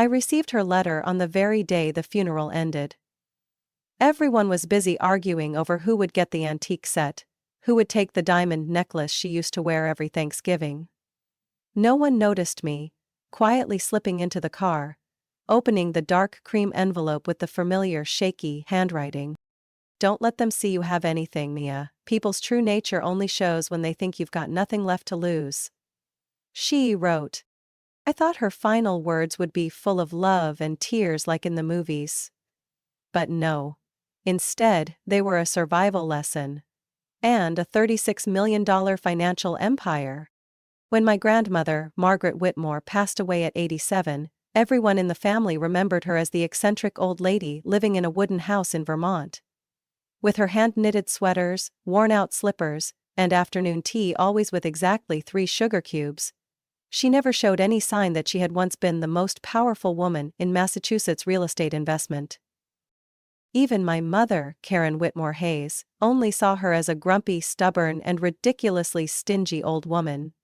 I received her letter on the very day the funeral ended. Everyone was busy arguing over who would get the antique set, who would take the diamond necklace she used to wear every Thanksgiving. No one noticed me, quietly slipping into the car, opening the dark cream envelope with the familiar shaky handwriting. Don't let them see you have anything, Mia. People's true nature only shows when they think you've got nothing left to lose. She wrote. I thought her final words would be full of love and tears like in the movies. But no. Instead, they were a survival lesson. And a $36 million financial empire. When my grandmother, Margaret Whitmore, passed away at 87, everyone in the family remembered her as the eccentric old lady living in a wooden house in Vermont. With her hand-knitted sweaters, worn-out slippers, and afternoon tea always with exactly 3 sugar cubes, she never showed any sign that she had once been the most powerful woman in Massachusetts real estate investment. Even my mother, Karen Whitmore Hayes, only saw her as a grumpy, stubborn, and ridiculously stingy old woman.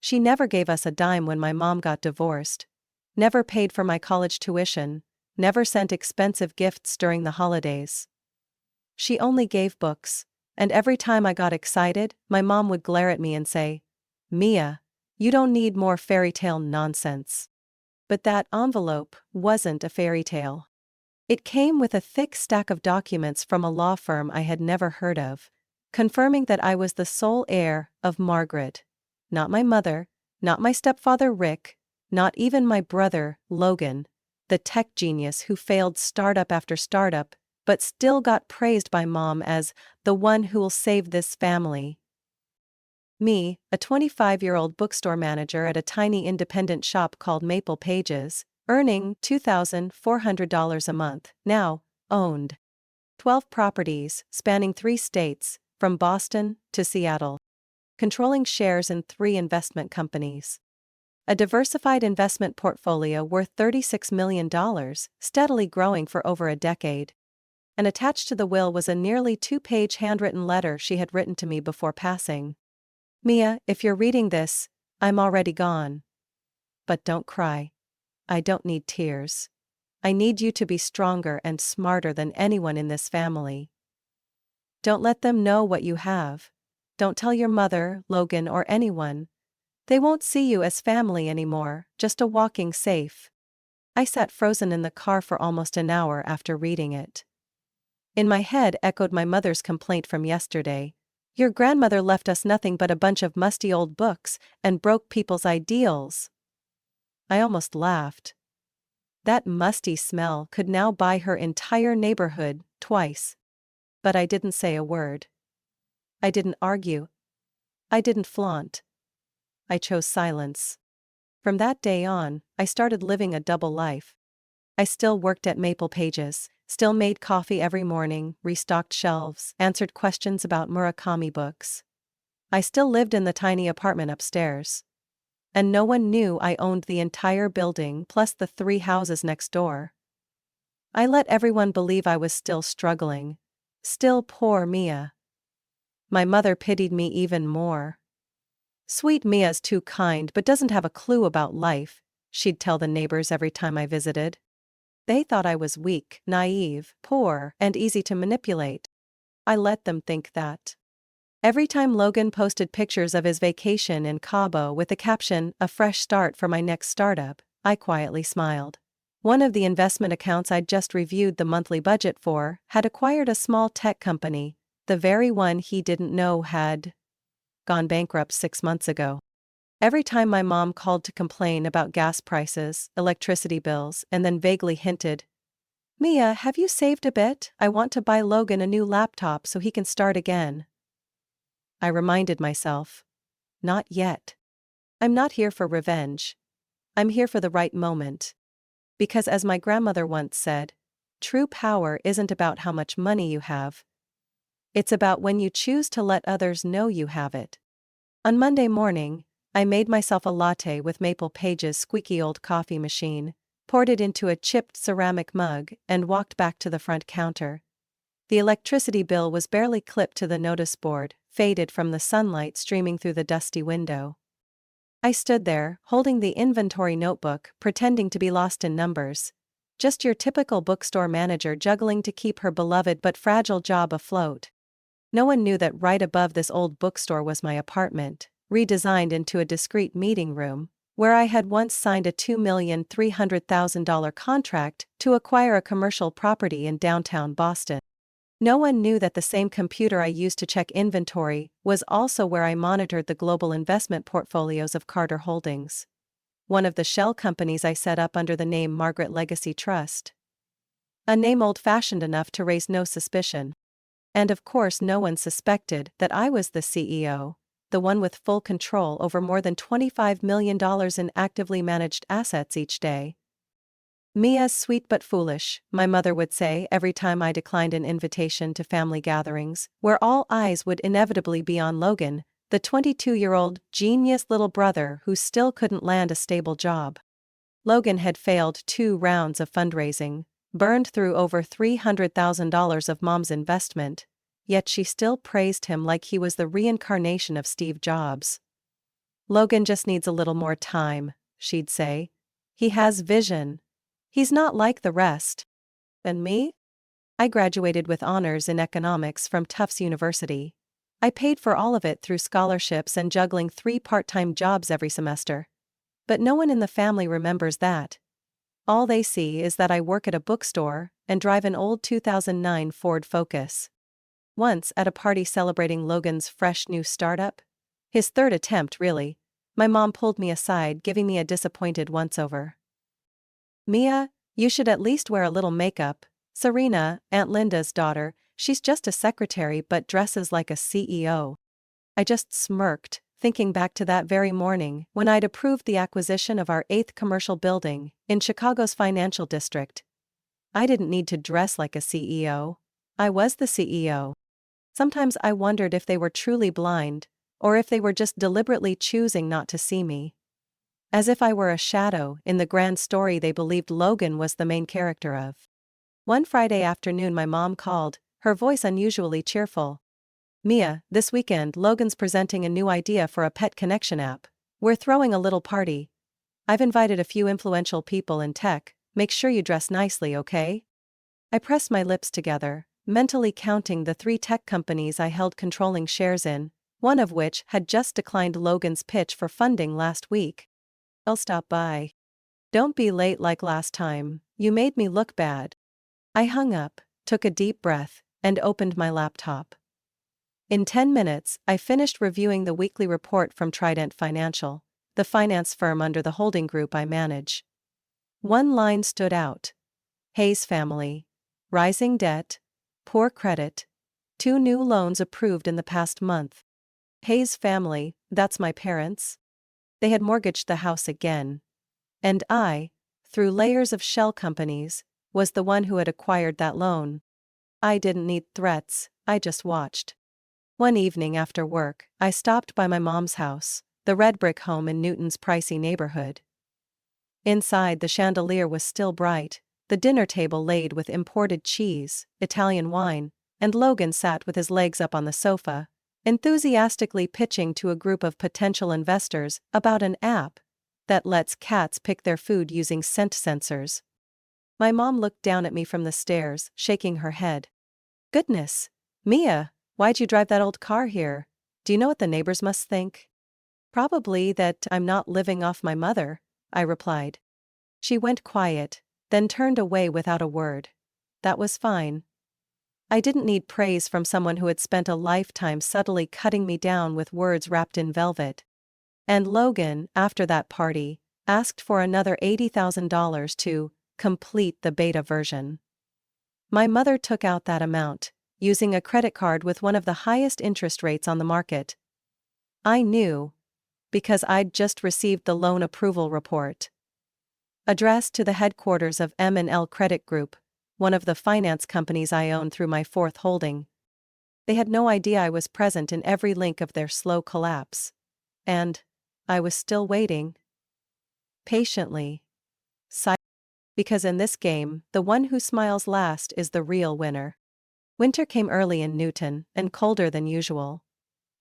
She never gave us a dime when my mom got divorced, never paid for my college tuition, never sent expensive gifts during the holidays. She only gave books, and every time I got excited, my mom would glare at me and say, "Mia, you don't need more fairy tale nonsense." But that envelope wasn't a fairy tale. It came with a thick stack of documents from a law firm I had never heard of, confirming that I was the sole heir of Margaret. Not my mother, not my stepfather Rick, not even my brother, Logan, the tech genius who failed startup after startup, but still got praised by Mom as the one who'll save this family. Me, a 25-year-old bookstore manager at a tiny independent shop called Maple Pages, earning $2,400 a month, now owned 12 properties spanning 3 states, from Boston to Seattle, controlling shares in 3 investment companies. A diversified investment portfolio worth $36 million, steadily growing for over a decade. And attached to the will was a nearly 2-page handwritten letter she had written to me before passing. Mia, if you're reading this, I'm already gone. But don't cry. I don't need tears. I need you to be stronger and smarter than anyone in this family. Don't let them know what you have. Don't tell your mother, Logan, or anyone. They won't see you as family anymore, just a walking safe. I sat frozen in the car for almost an hour after reading it. In my head echoed my mother's complaint from yesterday. Your grandmother left us nothing but a bunch of musty old books and broke people's ideals. I almost laughed. That musty smell could now buy her entire neighborhood, twice. But I didn't say a word. I didn't argue. I didn't flaunt. I chose silence. From that day on, I started living a double life. I still worked at Maple Pages, still made coffee every morning, restocked shelves, answered questions about Murakami books. I still lived in the tiny apartment upstairs. And no one knew I owned the entire building plus the 3 houses next door. I let everyone believe I was still struggling. Still poor Mia. My mother pitied me even more. Sweet Mia's too kind but doesn't have a clue about life, she'd tell the neighbors every time I visited. They thought I was weak, naive, poor, and easy to manipulate. I let them think that. Every time Logan posted pictures of his vacation in Cabo with the caption, "A fresh start for my next startup," I quietly smiled. One of the investment accounts I'd just reviewed the monthly budget for had acquired a small tech company, the very one he didn't know had gone bankrupt 6 months ago. Every time my mom called to complain about gas prices, electricity bills, and then vaguely hinted, "Mia, have you saved a bit? I want to buy Logan a new laptop so he can start again." I reminded myself, not yet. I'm not here for revenge. I'm here for the right moment. Because as my grandmother once said, true power isn't about how much money you have. It's about when you choose to let others know you have it. On Monday morning, I made myself a latte with Maple Pages' squeaky old coffee machine, poured it into a chipped ceramic mug, and walked back to the front counter. The electricity bill was barely clipped to the notice board, faded from the sunlight streaming through the dusty window. I stood there, holding the inventory notebook, pretending to be lost in numbers. Just your typical bookstore manager juggling to keep her beloved but fragile job afloat. No one knew that right above this old bookstore was my apartment, redesigned into a discreet meeting room, where I had once signed a $2,300,000 contract to acquire a commercial property in downtown Boston. No one knew that the same computer I used to check inventory was also where I monitored the global investment portfolios of Carter Holdings, one of the shell companies I set up under the name Margaret Legacy Trust. A name old-fashioned enough to raise no suspicion. And of course no one suspected that I was the CEO, the one with full control over more than $25 million in actively managed assets each day. "Mia's sweet but foolish," my mother would say every time I declined an invitation to family gatherings, where all eyes would inevitably be on Logan, the 22-year-old genius little brother who still couldn't land a stable job. Logan had failed 2 rounds of fundraising, burned through over $300,000 of Mom's investment, yet she still praised him like he was the reincarnation of Steve Jobs. "Logan just needs a little more time," she'd say. "He has vision. He's not like the rest." And me? I graduated with honors in economics from Tufts University. I paid for all of it through scholarships and juggling 3 part-time jobs every semester. But no one in the family remembers that. All they see is that I work at a bookstore and drive an old 2009 Ford Focus. Once at a party celebrating Logan's fresh new startup, his 3rd attempt really, my mom pulled me aside, giving me a disappointed once-over. "Mia, you should at least wear a little makeup. Serena, Aunt Linda's daughter, she's just a secretary but dresses like a CEO." I just smirked, thinking back to that very morning when I'd approved the acquisition of our 8th commercial building in Chicago's financial district. I didn't need to dress like a CEO. I was the CEO. Sometimes I wondered if they were truly blind, or if they were just deliberately choosing not to see me. As if I were a shadow in the grand story they believed Logan was the main character of. One Friday afternoon my mom called, her voice unusually cheerful. "Mia, this weekend Logan's presenting a new idea for a pet connection app. We're throwing a little party. I've invited a few influential people in tech. Make sure you dress nicely, okay?" I pressed my lips together, mentally counting the 3 tech companies I held controlling shares in, one of which had just declined Logan's pitch for funding last week. "I'll stop by. Don't be late like last time, you made me look bad." I hung up, took a deep breath, and opened my laptop. In 10 minutes, I finished reviewing the weekly report from Trident Financial, the finance firm under the holding group I manage. One line stood out. Hayes family. Rising debt. Poor credit. 2 new loans approved in the past month. Hayes family, that's my parents. They had mortgaged the house again. And I, through layers of shell companies, was the one who had acquired that loan. I didn't need threats, I just watched. One evening after work, I stopped by my mom's house, the red brick home in Newton's pricey neighborhood. Inside, the chandelier was still bright, the dinner table laid with imported cheese, Italian wine, and Logan sat with his legs up on the sofa, enthusiastically pitching to a group of potential investors about an app that lets cats pick their food using scent sensors. My mom looked down at me from the stairs, shaking her head. "Goodness, Mia, why'd you drive that old car here? Do you know what the neighbors must think?" "Probably that I'm not living off my mother," I replied. She went quiet, then turned away without a word. That was fine. I didn't need praise from someone who had spent a lifetime subtly cutting me down with words wrapped in velvet. And Logan, after that party, asked for another $80,000 to complete the beta version. My mother took out that amount, using a credit card with one of the highest interest rates on the market. I knew, because I'd just received the loan approval report. Addressed to the headquarters of M&L Credit Group, one of the finance companies I own through my 4th holding. They had no idea I was present in every link of their slow collapse. And I was still waiting. Patiently. Because in this game, the one who smiles last is the real winner. Winter came early in Newton, and colder than usual.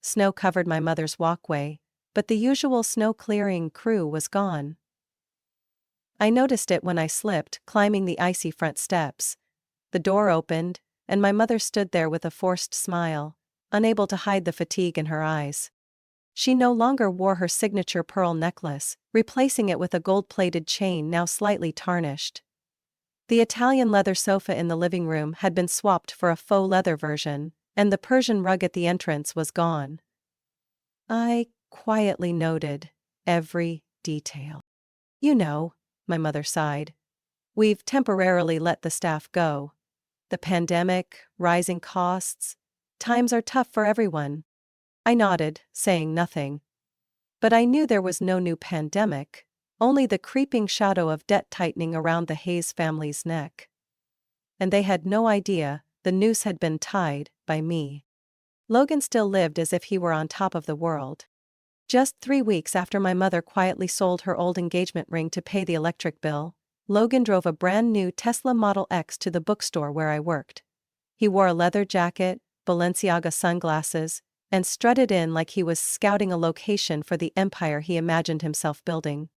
Snow covered my mother's walkway, but the usual snow-clearing crew was gone. I noticed it when I slipped, climbing the icy front steps. The door opened, and my mother stood there with a forced smile, unable to hide the fatigue in her eyes. She no longer wore her signature pearl necklace, replacing it with a gold-plated chain now slightly tarnished. The Italian leather sofa in the living room had been swapped for a faux leather version, and the Persian rug at the entrance was gone. I quietly noted every detail. "You know," my mother sighed. "We've temporarily let the staff go. The pandemic, rising costs. Times are tough for everyone." I nodded, saying nothing. But I knew there was no new pandemic, only the creeping shadow of debt tightening around the Hayes family's neck. And they had no idea the noose had been tied by me. Logan still lived as if he were on top of the world. Just 3 weeks after my mother quietly sold her old engagement ring to pay the electric bill, Logan drove a brand new Tesla Model X to the bookstore where I worked. He wore a leather jacket, Balenciaga sunglasses, and strutted in like he was scouting a location for the empire he imagined himself building.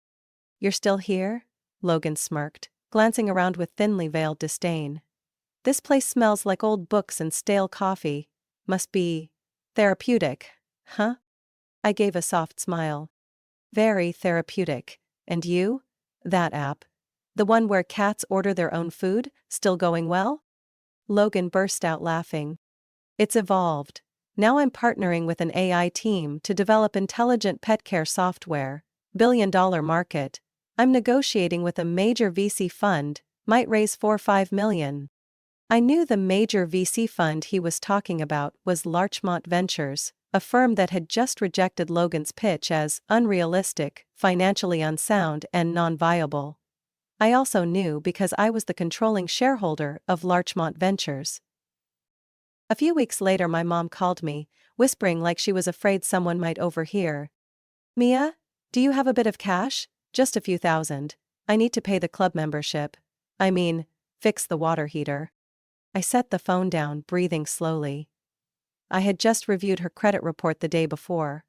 "You're still here?" Logan smirked, glancing around with thinly veiled disdain. "This place smells like old books and stale coffee. Must be therapeutic, huh?" I gave a soft smile. "Very therapeutic. And you? That app? The one where cats order their own food, still going well?" Logan burst out laughing. "It's evolved. Now I'm partnering with an AI team to develop intelligent pet care software. $1 billion market. I'm negotiating with a major VC fund, might raise 4-5 million. I knew the major VC fund he was talking about was Larchmont Ventures, a firm that had just rejected Logan's pitch as unrealistic, financially unsound, and non-viable. I also knew because I was the controlling shareholder of Larchmont Ventures. A few weeks later, my mom called me, whispering like she was afraid someone might overhear. "Mia, do you have a bit of cash? Just a few thousand. I need to pay the club membership. I mean, fix the water heater." I set the phone down, breathing slowly. I had just reviewed her credit report the day before.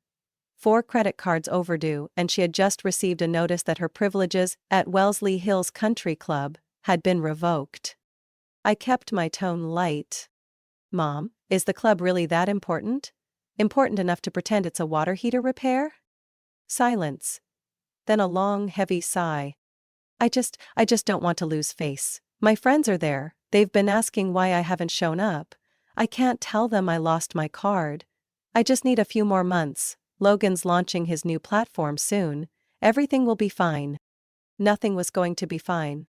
4 credit cards overdue, and she had just received a notice that her privileges at Wellesley Hills Country Club had been revoked. I kept my tone light. "Mom, is the club really that important? Important enough to pretend it's a water heater repair?" Silence. Then a long, heavy sigh. I just don't want to lose face. My friends are there. They've been asking why I haven't shown up. I can't tell them I lost my card. I just need a few more months. Logan's launching his new platform soon. Everything will be fine." Nothing was going to be fine.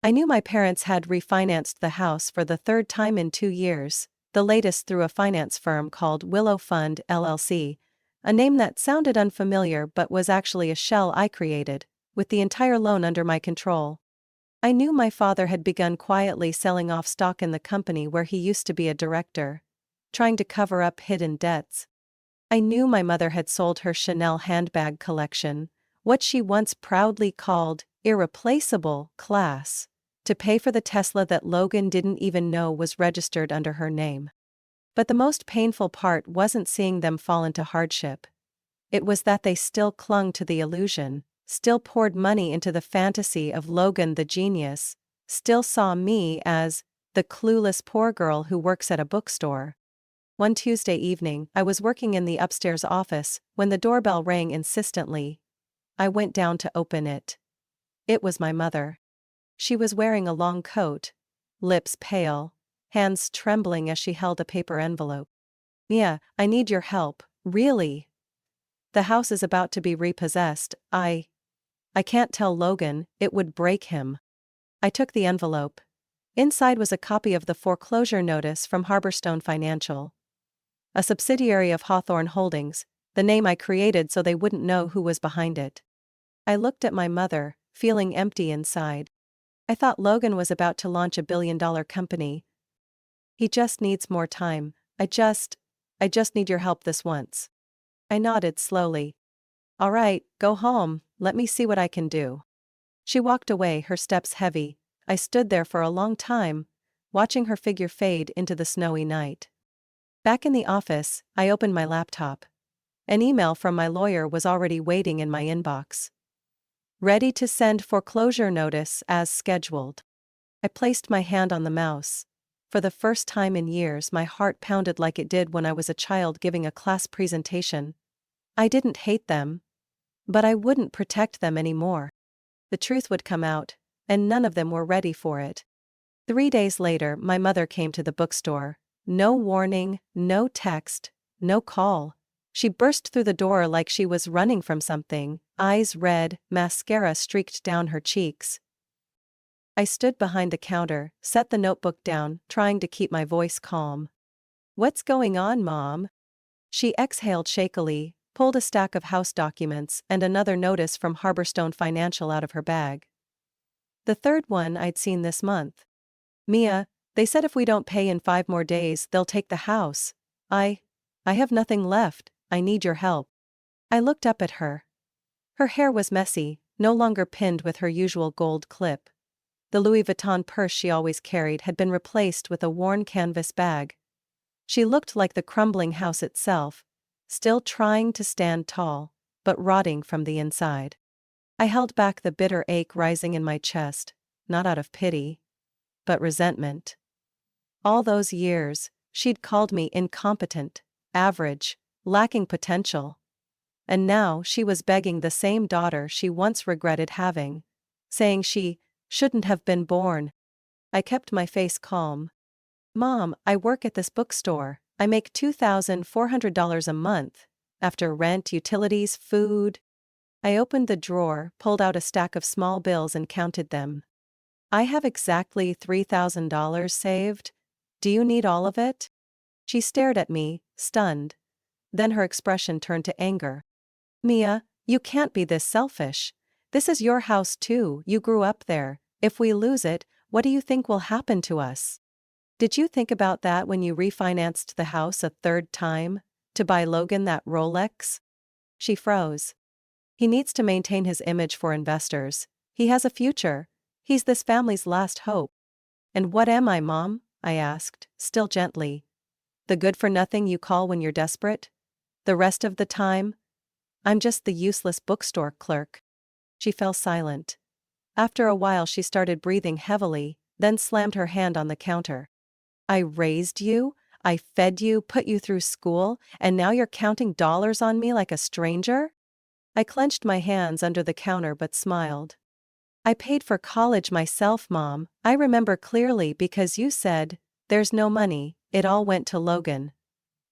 I knew my parents had refinanced the house for the 3rd time in 2 years, the latest through a finance firm called Willow Fund LLC, a name that sounded unfamiliar but was actually a shell I created, with the entire loan under my control. I knew my father had begun quietly selling off stock in the company where he used to be a director, trying to cover up hidden debts. I knew my mother had sold her Chanel handbag collection, what she once proudly called irreplaceable class, to pay for the Tesla that Logan didn't even know was registered under her name. But the most painful part wasn't seeing them fall into hardship. It was that they still clung to the illusion, still poured money into the fantasy of Logan the genius, still saw me as the clueless poor girl who works at a bookstore. One Tuesday evening, I was working in the upstairs office when the doorbell rang insistently. I went down to open it. It was my mother. She was wearing a long coat, lips pale, hands trembling as she held a paper envelope. "Mia, I need your help, really. The house is about to be repossessed. I can't tell Logan, it would break him." I took the envelope. Inside was a copy of the foreclosure notice from Harborstone Financial, a subsidiary of Hawthorne Holdings, the name I created so they wouldn't know who was behind it. I looked at my mother, feeling empty inside. I thought Logan was about to launch a billion-dollar company. "He just needs more time. I just need your help this once." I nodded slowly. "All right, go home, let me see what I can do." She walked away, her steps heavy. I stood there for a long time, watching her figure fade into the snowy night. Back in the office, I opened my laptop. An email from my lawyer was already waiting in my inbox. Ready to send foreclosure notice as scheduled. I placed my hand on the mouse. For the first time in years, my heart pounded like it did when I was a child giving a class presentation. I didn't hate them, but I wouldn't protect them anymore. The truth would come out, and none of them were ready for it. 3 days later, my mother came to the bookstore. No warning, no text, no call. She burst through the door like she was running from something, eyes red, mascara streaked down her cheeks. I stood behind the counter, set the notebook down, trying to keep my voice calm. "What's going on, Mom?" She exhaled shakily, pulled a stack of house documents and another notice from Harborstone Financial out of her bag. The third one I'd seen this month. "Mia, they said if we don't pay in 5 more days, they'll take the house. I have nothing left, I need your help." I looked up at her. Her hair was messy, no longer pinned with her usual gold clip. The Louis Vuitton purse she always carried had been replaced with a worn canvas bag. She looked like the crumbling house itself, still trying to stand tall, but rotting from the inside. I held back the bitter ache rising in my chest, not out of pity, but resentment. All those years, she'd called me incompetent, average, lacking potential. And now she was begging the same daughter she once regretted having, saying she shouldn't have been born. I kept my face calm. "Mom, I work at this bookstore. I make $2,400 a month, after rent, utilities, food." I opened the drawer, pulled out a stack of small bills and counted them. "I have exactly $3,000 saved. Do you need all of it?" She stared at me, stunned. Then her expression turned to anger. "Mia, you can't be this selfish. This is your house too, you grew up there. If we lose it, what do you think will happen to us? Did you think about that when you refinanced the house a 3rd time, to buy Logan that Rolex?" She froze. "He needs to maintain his image for investors. He has a future. He's this family's last hope." "And what am I, Mom?" I asked, still gently. "The good-for-nothing you call when you're desperate? The rest of the time, I'm just the useless bookstore clerk." She fell silent. After a while she started breathing heavily, then slammed her hand on the counter. "I raised you, I fed you, put you through school, and now you're counting dollars on me like a stranger?" I clenched my hands under the counter but smiled. "I paid for college myself, Mom. I remember clearly because you said, 'There's no money,' it all went to Logan.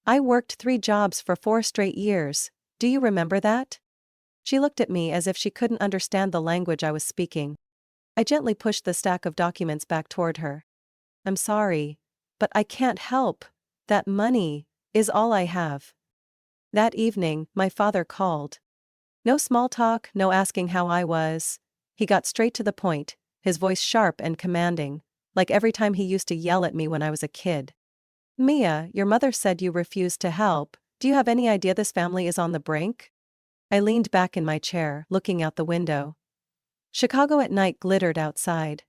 I worked 3 jobs for 4 straight years. Do you remember that?" She looked at me as if she couldn't understand the language I was speaking. I gently pushed the stack of documents back toward her. "I'm sorry, but I can't help. That money is all I have." That evening, my father called. No small talk, no asking how I was. He got straight to the point, his voice sharp and commanding, like every time he used to yell at me when I was a kid. "Mia, your mother said you refused to help. Do you have any idea this family is on the brink?" I leaned back in my chair, looking out the window. Chicago at night glittered outside.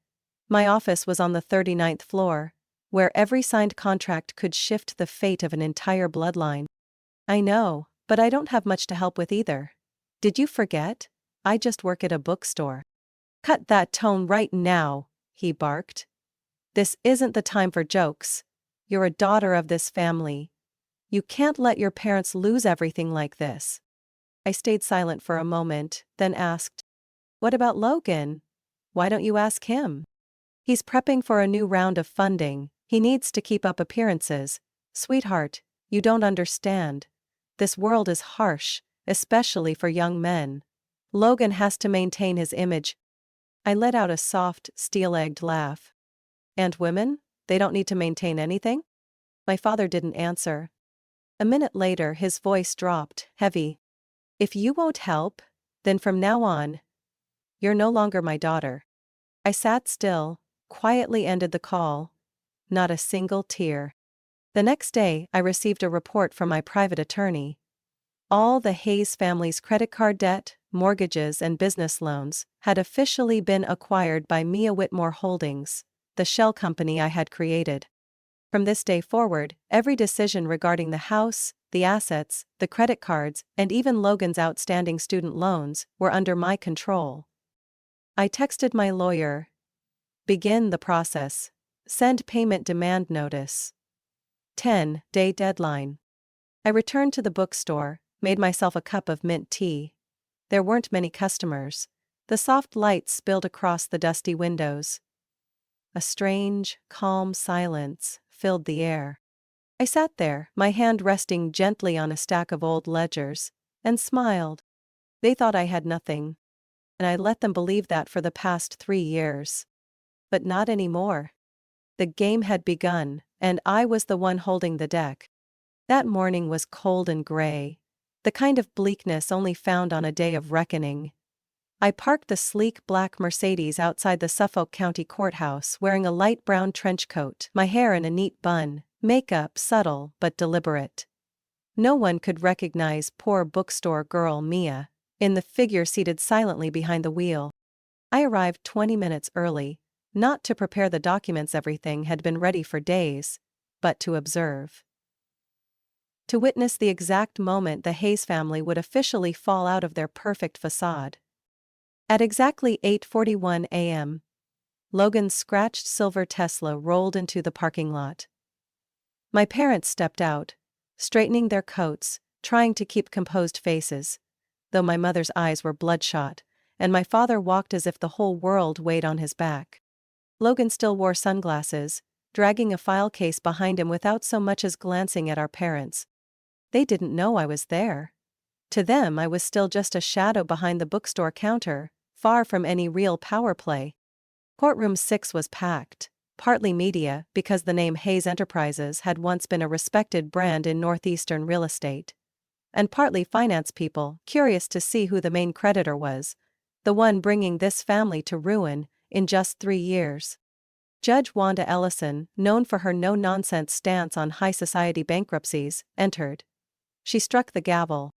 My office was on the 39th floor, where every signed contract could shift the fate of an entire bloodline. "I know, but I don't have much to help with either. Did you forget? I just work at a bookstore." "Cut that tone right now," he barked. "This isn't the time for jokes. You're a daughter of this family. You can't let your parents lose everything like this." I stayed silent for a moment, then asked, "What about Logan? Why don't you ask him?" "He's prepping for a new round of funding. He needs to keep up appearances." "Sweetheart, you don't understand. This world is harsh, especially for young men. Logan has to maintain his image." I let out a soft, steel-egged laugh. "And women? They don't need to maintain anything?" My father didn't answer. A minute later his voice dropped, heavy. "If you won't help, then from now on, you're no longer my daughter." I sat still, quietly ended the call. Not a single tear. The next day I received a report from my private attorney. All the Hayes family's credit card debt, mortgages and business loans had officially been acquired by Mia Whitmore Holdings, the shell company I had created. From this day forward, every decision regarding the house, the assets, the credit cards, and even Logan's outstanding student loans were under my control. I texted my lawyer. Begin the process. Send payment demand notice. 10-day deadline. I returned to the bookstore, made myself a cup of mint tea. There weren't many customers. The soft light spilled across the dusty windows. A strange, calm silence filled the air. I sat there, my hand resting gently on a stack of old ledgers, and smiled. They thought I had nothing, and I let them believe that for the past 3 years. But not anymore. The game had begun, and I was the one holding the deck. That morning was cold and gray, the kind of bleakness only found on a day of reckoning. I parked the sleek black Mercedes outside the Suffolk County Courthouse wearing a light brown trench coat, my hair in a neat bun, makeup subtle but deliberate. No one could recognize poor bookstore girl Mia, in the figure seated silently behind the wheel. I arrived 20 minutes early, not to prepare the documents, everything had been ready for days, but to observe. To witness the exact moment the Hayes family would officially fall out of their perfect facade. At exactly 8:41 a.m., Logan's scratched silver Tesla rolled into the parking lot. My parents stepped out, straightening their coats, trying to keep composed faces, though my mother's eyes were bloodshot, and my father walked as if the whole world weighed on his back. Logan still wore sunglasses, dragging a file case behind him without so much as glancing at our parents. They didn't know I was there. To them, I was still just a shadow behind the bookstore counter, far from any real power play. Courtroom 6 was packed, partly media because the name Hayes Enterprises had once been a respected brand in northeastern real estate, and partly finance people curious to see who the main creditor was, the one bringing this family to ruin in just 3 years. Judge Wanda Ellison, known for her no-nonsense stance on high society bankruptcies, entered. She struck the gavel.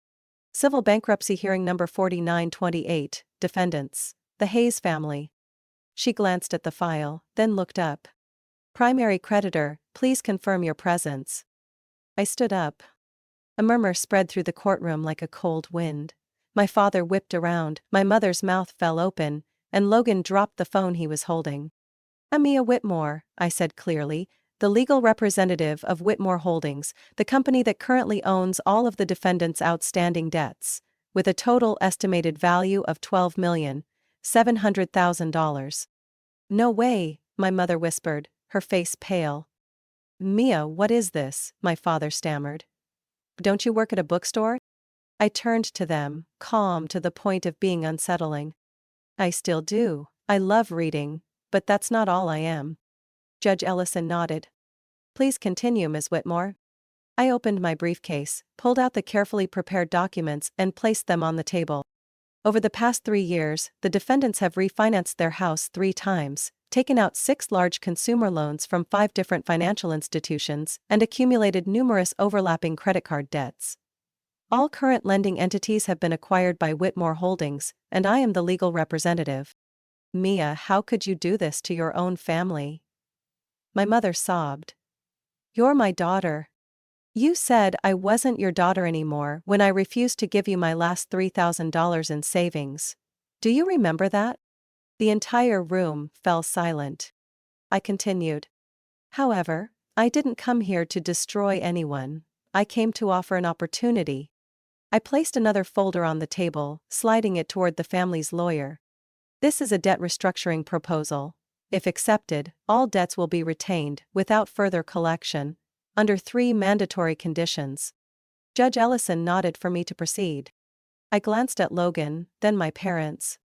Civil bankruptcy hearing number 4928, defendants, the Hayes family. She glanced at the file, then looked up. Primary creditor, please confirm your presence. I stood up. A murmur spread through the courtroom like a cold wind. My father whipped around, my mother's mouth fell open, and Logan dropped the phone he was holding. "I'm Mia Whitmore," I said clearly, "the legal representative of Whitmore Holdings, the company that currently owns all of the defendants' outstanding debts, with a total estimated value of $12,700,000. "No way," my mother whispered, her face pale. "Mia, what is this?" my father stammered. "Don't you work at a bookstore?" I turned to them, calm to the point of being unsettling. "I still do. I love reading, but that's not all I am." Judge Ellison nodded. "Please continue, Ms. Whitmore." I opened my briefcase, pulled out the carefully prepared documents and placed them on the table. Over the past 3 years, the defendants have refinanced their house 3 times, taken out 6 large consumer loans from 5 different financial institutions, and accumulated numerous overlapping credit card debts. All current lending entities have been acquired by Whitmore Holdings, and I am the legal representative. "Mia, how could you do this to your own family?" My mother sobbed. "You're my daughter. You said I wasn't your daughter anymore when I refused to give you my last $3,000 in savings. Do you remember that?" The entire room fell silent. I continued. "However, I didn't come here to destroy anyone. I came to offer an opportunity." I placed another folder on the table, sliding it toward the family's lawyer. "This is a debt restructuring proposal. If accepted, all debts will be retained, without further collection, under 3 mandatory conditions." Judge Ellison nodded for me to proceed. I glanced at Logan, then my parents.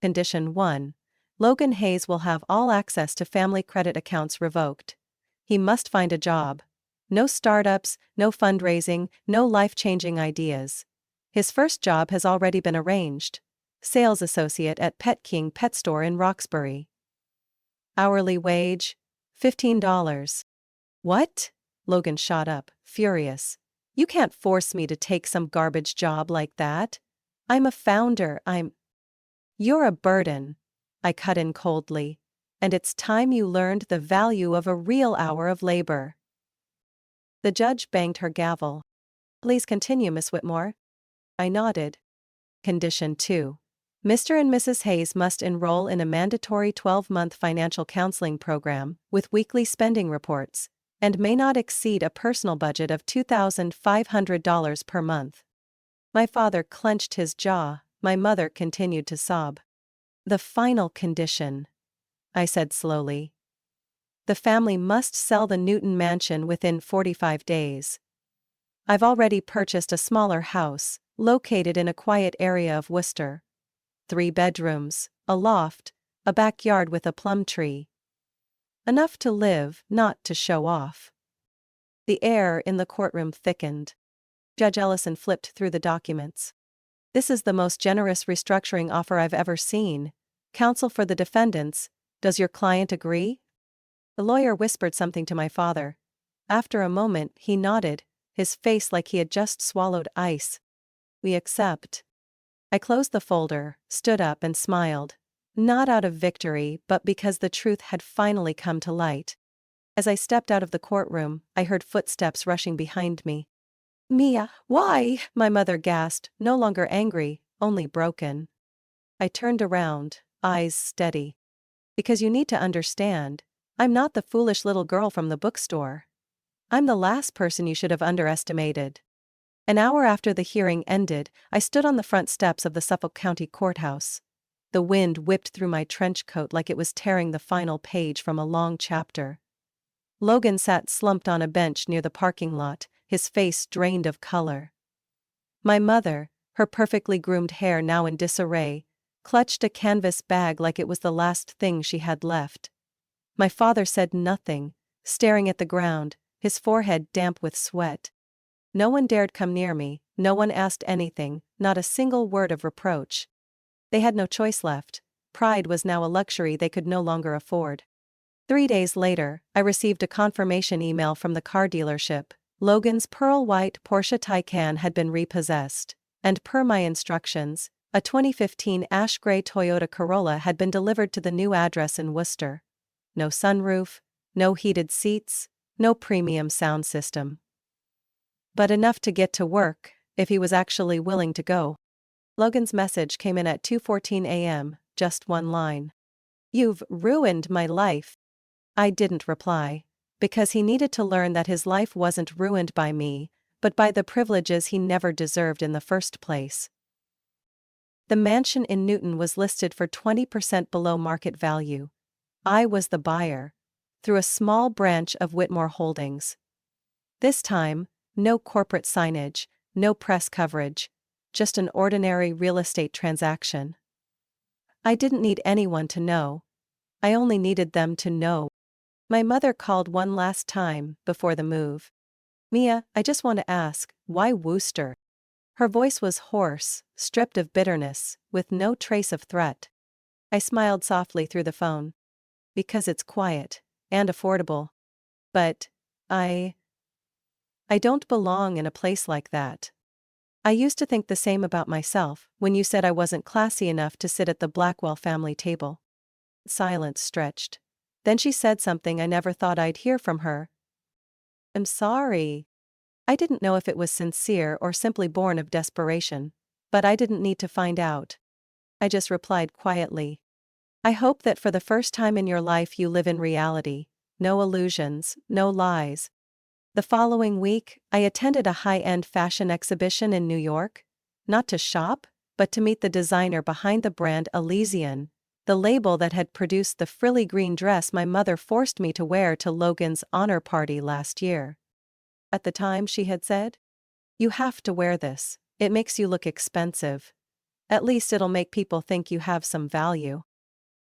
Condition 1. Logan Hayes will have all access to family credit accounts revoked. He must find a job. No startups, no fundraising, no life-changing ideas. His first job has already been arranged. Sales associate at Pet King Pet Store in Roxbury. Hourly wage? $15. "What?" Logan shot up, furious. "You can't force me to take some garbage job like that. I'm a founder, "You're a burden," I cut in coldly. "And it's time you learned the value of a real hour of labor." The judge banged her gavel. Please continue, Miss Whitmore. I nodded. Condition 2. Mr. and Mrs. Hayes must enroll in a mandatory 12-month financial counseling program with weekly spending reports and may not exceed a personal budget of $2,500 per month. My father clenched his jaw, my mother continued to sob. The final condition, I said slowly. The family must sell the Newton mansion within 45 days. I've already purchased a smaller house, located in a quiet area of Worcester. 3 bedrooms, a loft, a backyard with a plum tree. Enough to live, not to show off. The air in the courtroom thickened. Judge Ellison flipped through the documents. This is the most generous restructuring offer I've ever seen. Counsel for the defendants, does your client agree? The lawyer whispered something to my father. After a moment, he nodded, his face like he had just swallowed ice. We accept. I closed the folder, stood up and smiled. Not out of victory, but because the truth had finally come to light. As I stepped out of the courtroom, I heard footsteps rushing behind me. Mia, why? My mother gasped, no longer angry, only broken. I turned around, eyes steady. Because you need to understand, I'm not the foolish little girl from the bookstore. I'm the last person you should have underestimated. An hour after the hearing ended, I stood on the front steps of the Suffolk County Courthouse. The wind whipped through my trench coat like it was tearing the final page from a long chapter. Logan sat slumped on a bench near the parking lot, his face drained of color. My mother, her perfectly groomed hair now in disarray, clutched a canvas bag like it was the last thing she had left. My father said nothing, staring at the ground, his forehead damp with sweat. No one dared come near me, no one asked anything, not a single word of reproach. They had no choice left. Pride was now a luxury they could no longer afford. 3 days later, I received a confirmation email from the car dealership. Logan's pearl-white Porsche Taycan had been repossessed, and per my instructions, a 2015 ash-gray Toyota Corolla had been delivered to the new address in Worcester. No sunroof, no heated seats, no premium sound system. But enough to get to work, if he was actually willing to go. Logan's message came in at 2:14 a.m., just one line. You've ruined my life. I didn't reply, because he needed to learn that his life wasn't ruined by me, but by the privileges he never deserved in the first place. The mansion in Newton was listed for 20% below market value. I was the buyer, through a small branch of Whitmore Holdings. This time, no corporate signage, no press coverage, just an ordinary real estate transaction. I didn't need anyone to know. I only needed them to know. My mother called one last time before the move. Mia, I just want to ask, why Worcester? Her voice was hoarse, stripped of bitterness, with no trace of threat. I smiled softly through the phone. Because it's quiet, and affordable. But, I don't belong in a place like that. I used to think the same about myself when you said I wasn't classy enough to sit at the Blackwell family table. Silence stretched. Then she said something I never thought I'd hear from her. I'm sorry. I didn't know if it was sincere or simply born of desperation, but I didn't need to find out. I just replied quietly. I hope that for the first time in your life you live in reality, no illusions, no lies. The following week, I attended a high-end fashion exhibition in New York, not to shop, but to meet the designer behind the brand Elysian, the label that had produced the frilly green dress my mother forced me to wear to Logan's honor party last year. At the time she had said, "You have to wear this, it makes you look expensive. At least it'll make people think you have some value."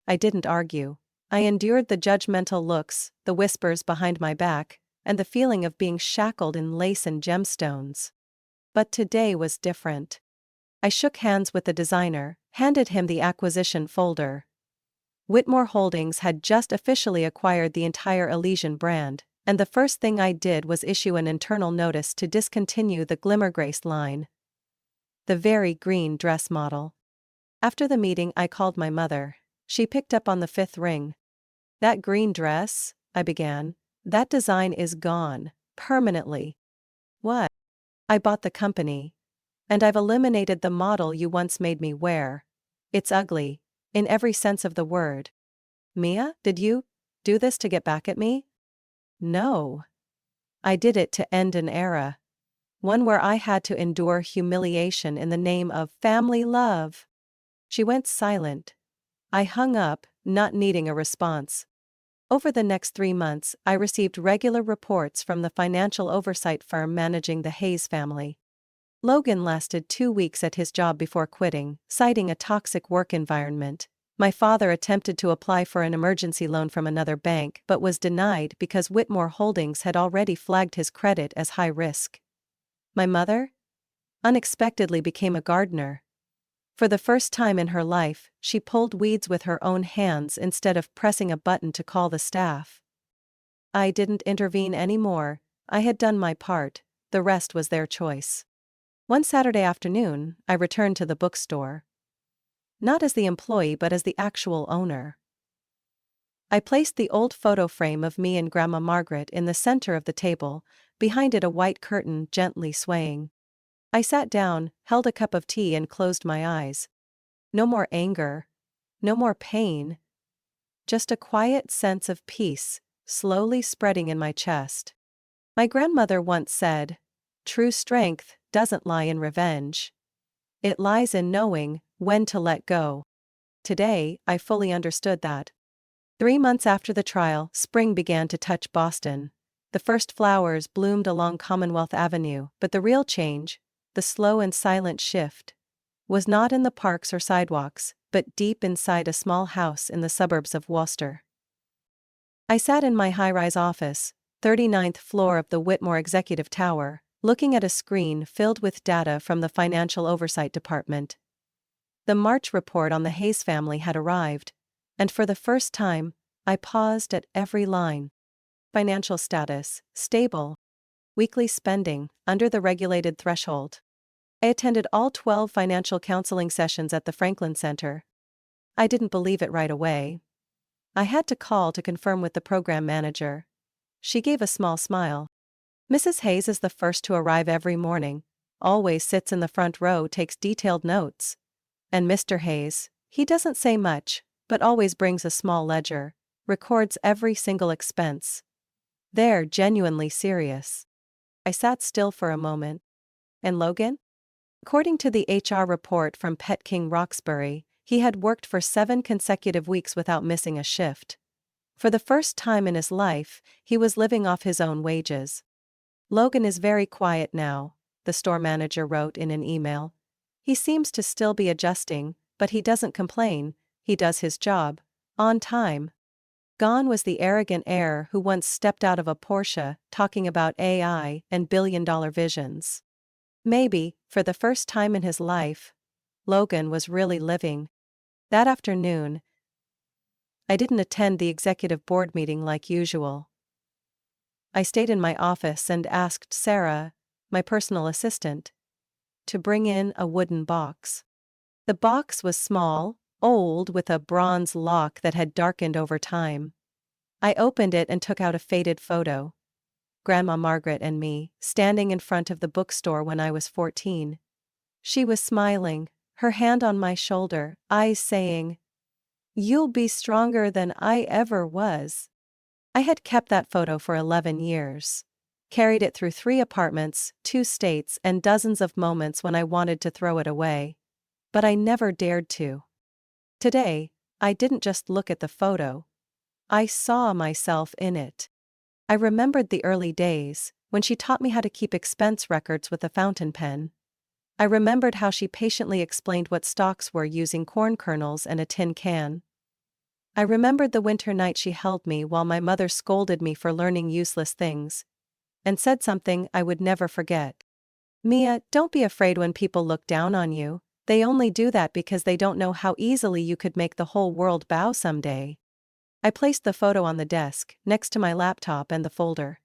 I didn't argue. I endured the judgmental looks, the whispers behind my back, and the feeling of being shackled in lace and gemstones. But today was different. I shook hands with the designer, handed him the acquisition folder. Whitmore Holdings had just officially acquired the entire Elysian brand, and the first thing I did was issue an internal notice to discontinue the Glimmergrace line. The very green dress model. After the meeting I called my mother. She picked up on the 5th ring. That green dress, I began, that design is gone, Permanently. What? I bought the company. And I've eliminated the model you once made me wear. It's ugly. In every sense of the word. Mia, did you do this to get back at me? No. I did it to end an era. One where I had to endure humiliation in the name of family love. She went silent. I hung up, not needing a response. Over the next 3 months, I received regular reports from the financial oversight firm managing the Hayes family. Logan lasted 2 weeks at his job before quitting, citing a toxic work environment. My father attempted to apply for an emergency loan from another bank but was denied because Whitmore Holdings had already flagged his credit as high risk. My mother unexpectedly became a gardener. For the first time in her life, she pulled weeds with her own hands instead of pressing a button to call the staff. I didn't intervene anymore. I had done my part, the rest was their choice. One Saturday afternoon, I returned to the bookstore. Not as the employee but as the actual owner. I placed the old photo frame of me and Grandma Margaret in the center of the table, behind it a white curtain gently swaying. I sat down, held a cup of tea and closed my eyes. No more anger. No more pain. Just a quiet sense of peace, slowly spreading in my chest. My grandmother once said, "True strength doesn't lie in revenge. It lies in knowing when to let go." Today, I fully understood that. 3 months after the trial, spring began to touch Boston. The first flowers bloomed along Commonwealth Avenue, but the real change, the slow and silent shift, was not in the parks or sidewalks, but deep inside a small house in the suburbs of Worcester. I sat in my high-rise office, 39th floor of the Whitmore Executive Tower, looking at a screen filled with data from the Financial Oversight Department. The March report on the Hayes family had arrived, and for the first time, I paused at every line. Financial status, stable. Weekly spending, under the regulated threshold. I attended all 12 financial counseling sessions at the Franklin Center. I didn't believe it right away. I had to call to confirm with the program manager. She gave a small smile. Mrs. Hayes is the first to arrive every morning, always sits in the front row, takes detailed notes. And Mr. Hayes, he doesn't say much, but always brings a small ledger, records every single expense. They're genuinely serious. I sat still for a moment. And Logan? According to the HR report from Pet King Roxbury, he had worked for 7 consecutive weeks without missing a shift. For the first time in his life, he was living off his own wages. Logan is very quiet now, the store manager wrote in an email. He seems to still be adjusting, but he doesn't complain, he does his job, on time. Gone was the arrogant heir who once stepped out of a Porsche talking about AI and billion-dollar visions. Maybe, for the first time in his life, Logan was really living. That afternoon, I didn't attend the executive board meeting like usual. I stayed in my office and asked Sarah, my personal assistant, to bring in a wooden box. The box was small, old, with a bronze lock that had darkened over time. I opened it and took out a faded photo. Grandma Margaret and me, standing in front of the bookstore when I was 14. She was smiling, her hand on my shoulder, eyes saying, "You'll be stronger than I ever was." I had kept that photo for 11 years. Carried it through 3 apartments, 2 states, and dozens of moments when I wanted to throw it away. But I never dared to. Today, I didn't just look at the photo. I saw myself in it. I remembered the early days, when she taught me how to keep expense records with a fountain pen. I remembered how she patiently explained what stocks were using corn kernels and a tin can. I remembered the winter night she held me while my mother scolded me for learning useless things, and said something I would never forget. "Mia, don't be afraid when people look down on you. They only do that because they don't know how easily you could make the whole world bow someday." I placed the photo on the desk, next to my laptop and the folder.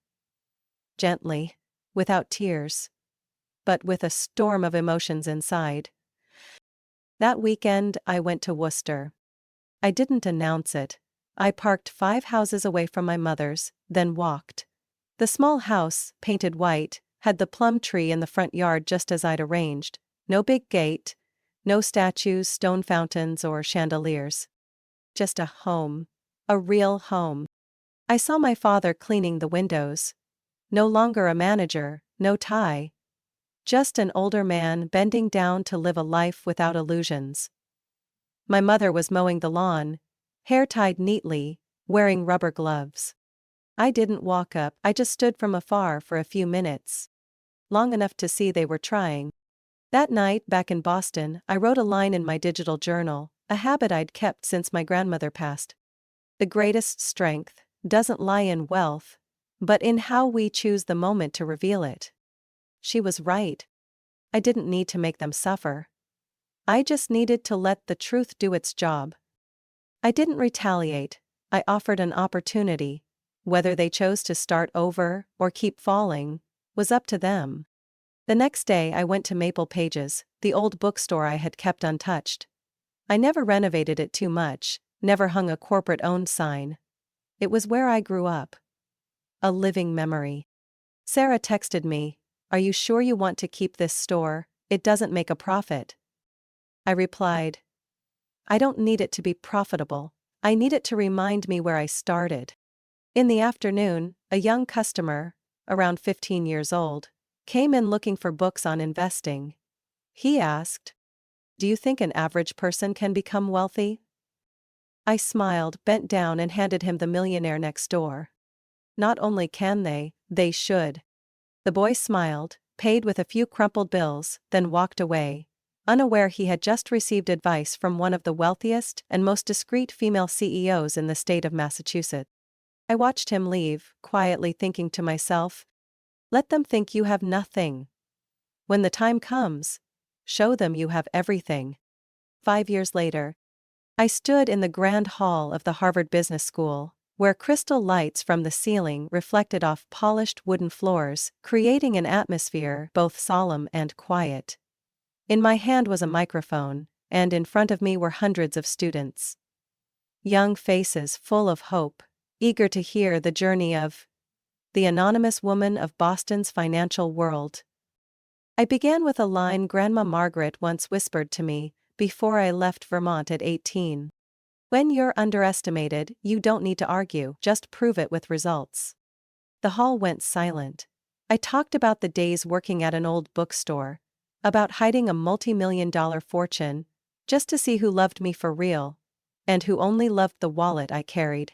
Gently, without tears, but with a storm of emotions inside. That weekend, I went to Worcester. I didn't announce it. I parked 5 houses away from my mother's, then walked. The small house, painted white, had the plum tree in the front yard just as I'd arranged. No big gate, no statues, stone fountains, or chandeliers. Just a home. A real home. I saw my father cleaning the windows. No longer a manager, no tie. Just an older man bending down to live a life without illusions. My mother was mowing the lawn, hair tied neatly, wearing rubber gloves. I didn't walk up, I just stood from afar for a few minutes. Long enough to see they were trying. That night, back in Boston, I wrote a line in my digital journal, a habit I'd kept since my grandmother passed. The greatest strength doesn't lie in wealth, but in how we choose the moment to reveal it. She was right. I didn't need to make them suffer. I just needed to let the truth do its job. I didn't retaliate, I offered an opportunity. Whether they chose to start over or keep falling was up to them. The next day I went to Maple Pages, the old bookstore I had kept untouched. I never renovated it too much, never hung a corporate-owned sign. It was where I grew up. A living memory. Sarah texted me, "Are you sure you want to keep this store? It doesn't make a profit." I replied, "I don't need it to be profitable, I need it to remind me where I started." In the afternoon, a young customer, around 15 years old, came in looking for books on investing. He asked, "Do you think an average person can become wealthy?" I smiled, bent down and handed him The Millionaire Next Door. Not only can they should. The boy smiled, paid with a few crumpled bills, then walked away, unaware he had just received advice from one of the wealthiest and most discreet female CEOs in the state of Massachusetts. I watched him leave, quietly thinking to myself, let them think you have nothing. When the time comes, show them you have everything. 5 years later, I stood in the grand hall of the Harvard Business School, where crystal lights from the ceiling reflected off polished wooden floors, creating an atmosphere both solemn and quiet. In my hand was a microphone, and in front of me were hundreds of students. Young faces full of hope, eager to hear the journey of the anonymous woman of Boston's financial world. I began with a line Grandma Margaret once whispered to me before I left Vermont at 18. "When you're underestimated, you don't need to argue, just prove it with results." The hall went silent. I talked about the days working at an old bookstore, about hiding a multi-million-dollar fortune, just to see who loved me for real, and who only loved the wallet I carried.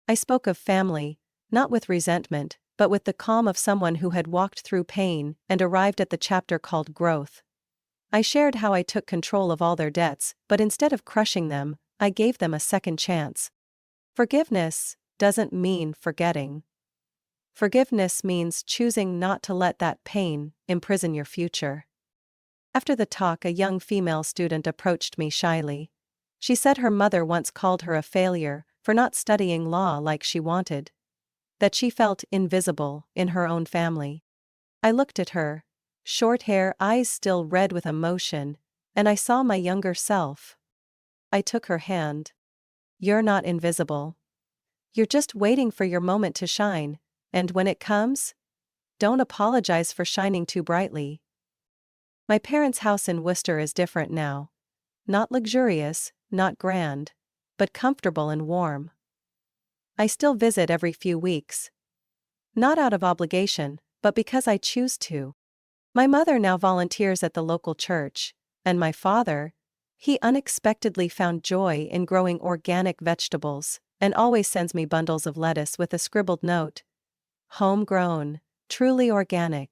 I spoke of family, not with resentment, but with the calm of someone who had walked through pain and arrived at the chapter called growth. I shared how I took control of all their debts, but instead of crushing them, I gave them a second chance. Forgiveness doesn't mean forgetting. Forgiveness means choosing not to let that pain imprison your future. After the talk, a young female student approached me shyly. She said her mother once called her a failure for not studying law like she wanted. That she felt invisible in her own family. I looked at her, short hair, eyes still red with emotion, and I saw my younger self. I took her hand. "You're not invisible. You're just waiting for your moment to shine, and when it comes, don't apologize for shining too brightly." My parents' house in Worcester is different now. Not luxurious, not grand, but comfortable and warm. I still visit every few weeks. Not out of obligation, but because I choose to. My mother now volunteers at the local church, and my father, he unexpectedly found joy in growing organic vegetables, and always sends me bundles of lettuce with a scribbled note. Homegrown, truly organic.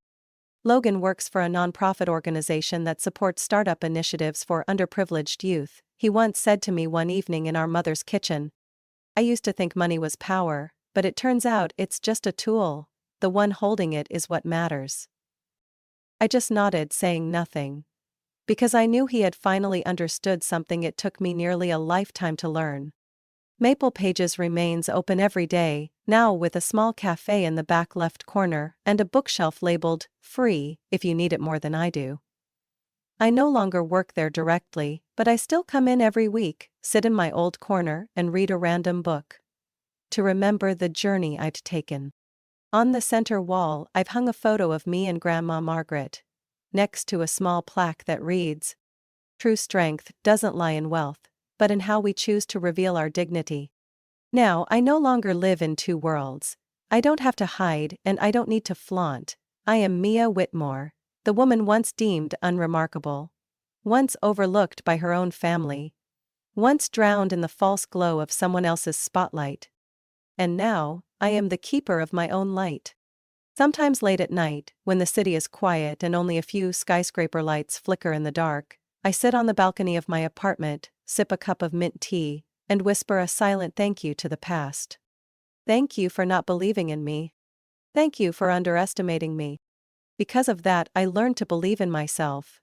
Logan works for a nonprofit organization that supports startup initiatives for underprivileged youth. He once said to me one evening in our mother's kitchen, "I used to think money was power, but it turns out it's just a tool. The one holding it is what matters." I just nodded, saying nothing. Because I knew he had finally understood something it took me nearly a lifetime to learn. Maple Pages remains open every day, now with a small cafe in the back left corner and a bookshelf labeled, "Free, if you need it more than I do." I no longer work there directly, but I still come in every week, sit in my old corner and read a random book. To remember the journey I'd taken. On the center wall, I've hung a photo of me and Grandma Margaret, next to a small plaque that reads, "True strength doesn't lie in wealth, but in how we choose to reveal our dignity." Now, I no longer live in two worlds. I don't have to hide and I don't need to flaunt. I am Mia Whitmore, the woman once deemed unremarkable, once overlooked by her own family, once drowned in the false glow of someone else's spotlight. And now, I am the keeper of my own light. Sometimes late at night, when the city is quiet and only a few skyscraper lights flicker in the dark, I sit on the balcony of my apartment, sip a cup of mint tea, and whisper a silent thank you to the past. Thank you for not believing in me. Thank you for underestimating me. Because of that, I learned to believe in myself.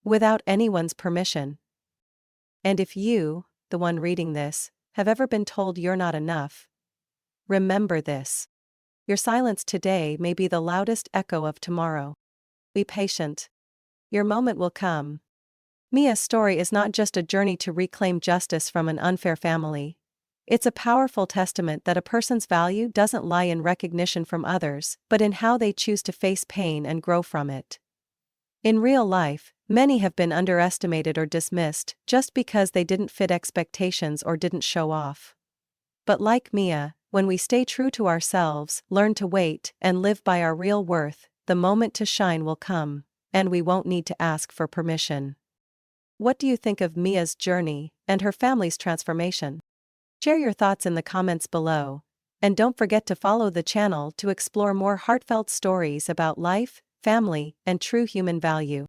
Without anyone's permission. And if you, the one reading this, have ever been told you're not enough, remember this. Your silence today may be the loudest echo of tomorrow. Be patient. Your moment will come. Mia's story is not just a journey to reclaim justice from an unfair family. It's a powerful testament that a person's value doesn't lie in recognition from others, but in how they choose to face pain and grow from it. In real life, many have been underestimated or dismissed just because they didn't fit expectations or didn't show off. But like Mia, when we stay true to ourselves, learn to wait, and live by our real worth, the moment to shine will come, and we won't need to ask for permission. What do you think of Mia's journey and her family's transformation? Share your thoughts in the comments below, and don't forget to follow the channel to explore more heartfelt stories about life, family, and true human value.